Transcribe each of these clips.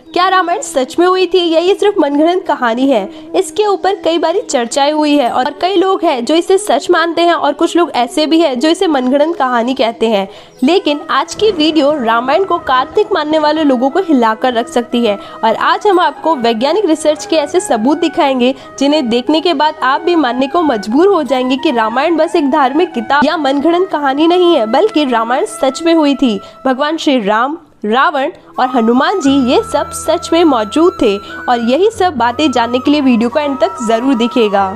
क्या रामायण सच में हुई थी या ये सिर्फ मनगढ़ंत कहानी है? इसके ऊपर कई बारी चर्चाएं हुई है और कई लोग हैं जो इसे सच मानते हैं और कुछ लोग ऐसे भी हैं जो इसे मनगढ़ंत कहानी कहते हैं। लेकिन आज की वीडियो रामायण को कार्तिक मानने वाले लोगों को हिलाकर रख सकती है और आज हम आपको वैज्ञानिक रिसर्च के ऐसे सबूत दिखाएंगे जिन्हें देखने के बाद आप भी मानने को मजबूर हो जाएंगे कि रामायण बस एक धार्मिक किताब या मनगढ़ंत कहानी नहीं है, बल्कि रामायण सच में हुई थी। भगवान श्री राम, रावण और हनुमान जी ये सब सच में मौजूद थे और यही सब बातें जानने के लिए वीडियो को अंत तक जरूर देखिएगा।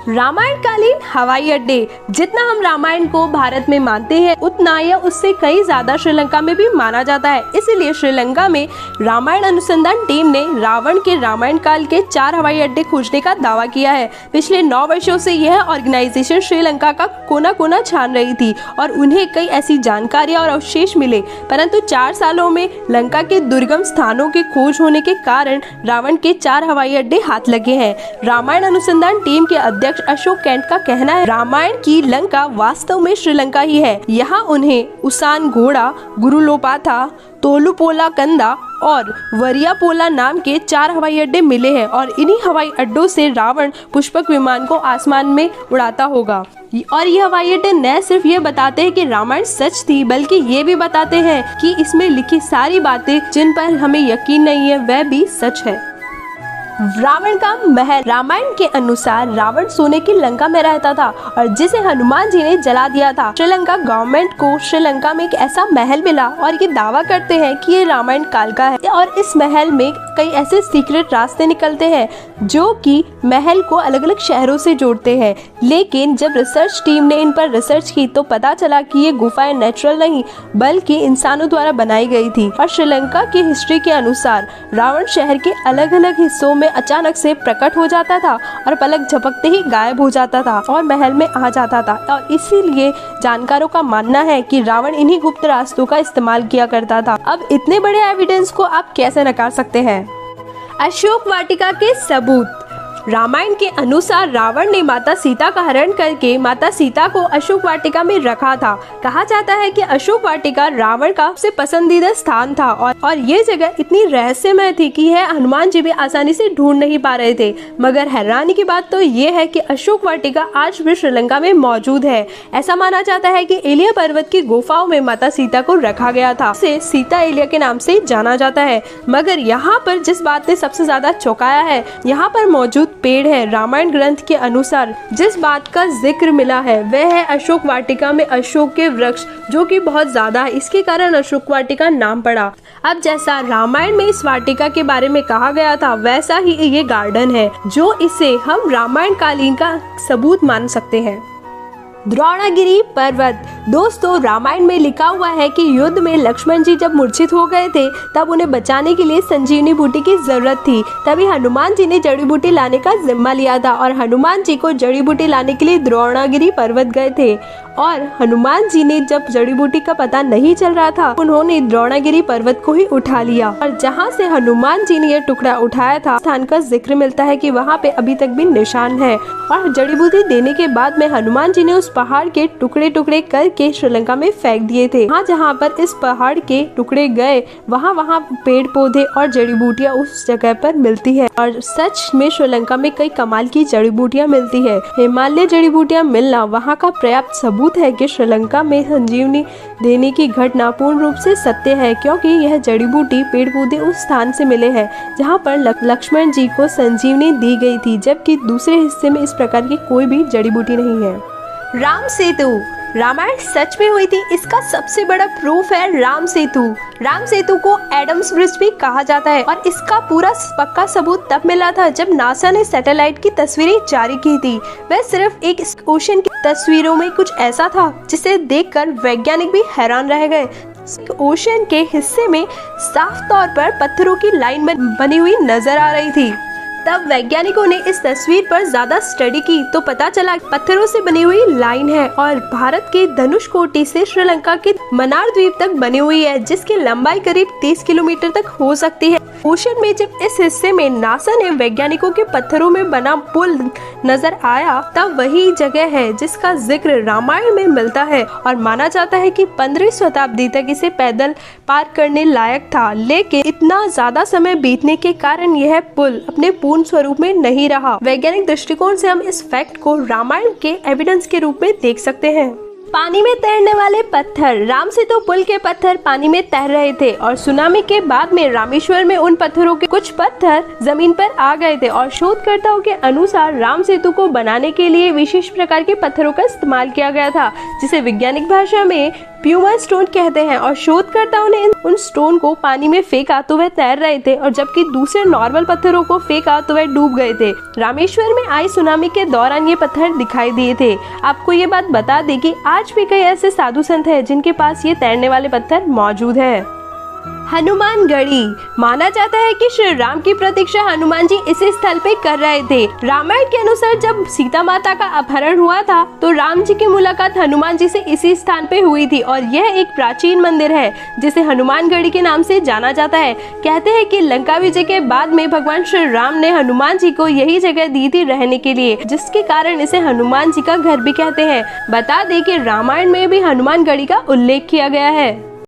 रामायण कालीन हवाई अड्डे। जितना हम रामायण को भारत में मानते हैं उतना या उससे कई ज्यादा श्रीलंका में भी माना जाता है। इसीलिए श्रीलंका में रामायण अनुसंधान टीम ने रावण के रामायण काल के 4 हवाई अड्डे खोजने का दावा किया है। पिछले 9 वर्षों से यह ऑर्गेनाइजेशन श्रीलंका का कोना कोना छान रही थी और उन्हें कई ऐसी जानकारियां और अवशेष मिले, परंतु 4 सालों में लंका के दुर्गम स्थानों की खोज होने के कारण रावण के 4 हवाई अड्डे हाथ लगे हैं। रामायण अनुसंधान टीम के अध्यक्ष अशोक कैंट का कहना है, रामायण की लंका वास्तव में श्रीलंका ही है। यहाँ उन्हें उसान घोड़ा, गुरुलोपाथा, तोलुपोला कंदा और वरियापोला नाम के 4 हवाई अड्डे मिले हैं और इन्हीं हवाई अड्डों से रावण पुष्पक विमान को आसमान में उड़ाता होगा। और ये हवाई अड्डे न सिर्फ ये बताते हैं कि रामायण सच थी, बल्कि ये भी बताते हैं कि इसमें लिखी सारी बातें जिन पर हमें यकीन नहीं है वह भी सच है। रावण का महल। रामायण के अनुसार रावण सोने की लंका में रहता था और जिसे हनुमान जी ने जला दिया था। श्रीलंका गवर्नमेंट को श्रीलंका में एक ऐसा महल मिला और ये दावा करते हैं कि ये रामायण काल का है और इस महल में कई ऐसे सीक्रेट रास्ते निकलते हैं जो कि महल को अलग अलग शहरों से जोड़ते हैं। लेकिन जब रिसर्च टीम ने इन पर रिसर्च की तो पता चला कि ये गुफाएं नेचुरल नहीं बल्कि इंसानों द्वारा बनाई गई थी। और श्रीलंका की हिस्ट्री के अनुसार रावण शहर के अलग अलग हिस्सों में अचानक से प्रकट हो जाता था और पलक झपकते ही गायब हो जाता था और महल में आ जाता था और इसीलिए जानकारों का मानना है कि रावण इन्हीं गुप्त रास्तों का इस्तेमाल किया करता था। अब इतने बड़े एविडेंस को आप कैसे नकार सकते हैं? अशोक वाटिका के सबूत। रामायण के अनुसार रावण ने माता सीता का हरण करके माता सीता को अशोक वाटिका में रखा था। कहा जाता है कि अशोक वाटिका रावण का सबसे पसंदीदा स्थान था और ये जगह इतनी रहस्यमय थी कि यह हनुमान जी भी आसानी से ढूंढ नहीं पा रहे थे। मगर हैरानी की बात तो ये है कि अशोक वाटिका आज भी श्रीलंका में मौजूद है। ऐसा माना जाता है कि एलिया पर्वत की गुफाओं में माता सीता को रखा गया था। इसे सीता एलिया के नाम से जाना जाता है। मगर यहाँ पर जिस बात ने सबसे ज्यादा चौंकाया है, यहाँ पर मौजूद पेड़ है। रामायण ग्रंथ के अनुसार जिस बात का जिक्र मिला है वह है अशोक वाटिका में अशोक के वृक्ष, जो कि बहुत ज्यादा है। इसके कारण अशोक वाटिका नाम पड़ा। अब जैसा रामायण में इस वाटिका के बारे में कहा गया था वैसा ही ये गार्डन है, जो इसे हम रामायण कालीन का सबूत मान सकते हैं। द्रोणागिरी पर्वत। दोस्तों, रामायण में लिखा हुआ है कि युद्ध में लक्ष्मण जी जब मूर्छित हो गए थे तब उन्हें बचाने के लिए संजीवनी बूटी की जरूरत थी। तभी हनुमान जी ने जड़ी बूटी लाने का जिम्मा लिया था और हनुमान जी को जड़ी बूटी लाने के लिए द्रोणागिरी पर्वत गए थे। और हनुमान जी ने जब जड़ी बूटी का पता नहीं चल रहा था उन्होंने द्रोणागिरी पर्वत को ही उठा लिया और जहाँ से हनुमान जी ने यह टुकड़ा उठाया था स्थान का जिक्र मिलता है कि वहाँ पे अभी तक भी निशान है। और जड़ी बूटी देने के बाद में हनुमान जी ने उस पहाड़ के टुकड़े टुकड़े करके श्रीलंका में फेंक दिए थे। जहाँ पर इस पहाड़ के टुकड़े गए वहाँ पेड़ पौधे और जड़ी बूटियाँ उस जगह पर मिलती है और सच में श्रीलंका में कई कमाल की जड़ी बूटियाँ मिलती है। हिमालय जड़ी बूटियाँ मिलना वहाँ का पर्याप्त सबूत है कि श्रीलंका में संजीवनी देने की घटना पूर्ण रूप से सत्य है, क्योंकि यह जड़ी बूटी पेड़ पौधे उस स्थान से मिले हैं जहाँ पर लक्ष्मण जी को संजीवनी दी गई थी, जबकि दूसरे हिस्से में इस प्रकार की कोई भी जड़ी बूटी नहीं है। राम सेतु। रामायण सच में हुई थी, इसका सबसे बड़ा प्रूफ है राम सेतु। राम सेतु को एडम्स ब्रिज भी कहा जाता है और इसका पूरा पक्का सबूत तब मिला था जब नासा ने सैटेलाइट की तस्वीरें जारी की थी। वह सिर्फ एक ओशन की तस्वीरों में कुछ ऐसा था जिसे देखकर वैज्ञानिक भी हैरान रह गए। ओशन के हिस्से में साफ तौर पर पत्थरों की लाइन बनी हुई नजर आ रही थी। तब वैज्ञानिकों ने इस तस्वीर पर ज्यादा स्टडी की तो पता चला पत्थरों से बनी हुई लाइन है और भारत के धनुषकोटी से श्रीलंका के मन्नार द्वीप तक बनी हुई है, जिसकी लंबाई करीब 30 किलोमीटर तक हो सकती है। ओशन में जब इस हिस्से में नासा ने वैज्ञानिकों के पत्थरों में बना पुल नजर आया, तब वही जगह है जिसका जिक्र रामायण में मिलता है और माना जाता है कि 15वीं शताब्दी तक इसे पैदल पार करने लायक था, लेकिन इतना ज्यादा समय बीतने के कारण यह पुल अपने पूर्ण स्वरूप में नहीं रहा। वैज्ञानिक दृष्टिकोण से हम इस फैक्ट को रामायण के एविडेंस के रूप में देख सकते हैं। पानी में तैरने वाले पत्थर। राम सेतु पुल के पत्थर पानी में तैर रहे थे और सुनामी के बाद में रामेश्वर में उन पत्थरों के कुछ पत्थर जमीन पर आ गए थे और शोधकर्ताओं के अनुसार राम सेतु को बनाने के लिए विशेष प्रकार के पत्थरों का इस्तेमाल किया गया था, जिसे वैज्ञानिक भाषा में प्यूमा स्टोन कहते हैं। और शोधकर्ताओं ने उन स्टोन को पानी में फेंका तो वह तैर रहे थे और जबकि दूसरे नॉर्मल पत्थरों को फेंका तो वह डूब गए थे। रामेश्वर में आई सुनामी के दौरान ये पत्थर दिखाई दिए थे। आपको ये बात बता दें कि आज भी कई ऐसे साधु संत हैं जिनके पास ये तैरने वाले पत्थर मौजूद है। हनुमानगढ़ी। माना जाता है कि श्री राम की प्रतीक्षा हनुमान जी इसी स्थल पे कर रहे थे। रामायण के अनुसार जब सीता माता का अपहरण हुआ था तो राम जी की मुलाकात हनुमान जी से इसी स्थान पे हुई थी और यह एक प्राचीन मंदिर है जिसे हनुमानगढ़ी के नाम से जाना जाता है। कहते हैं कि लंका विजय के बाद में भगवान श्री राम ने हनुमान जी को यही जगह दी थी रहने के लिए, जिसके कारण इसे हनुमान जी का घर भी कहते हैं। बता दें कि रामायण में भी हनुमानगढ़ी का उल्लेख किया गया है।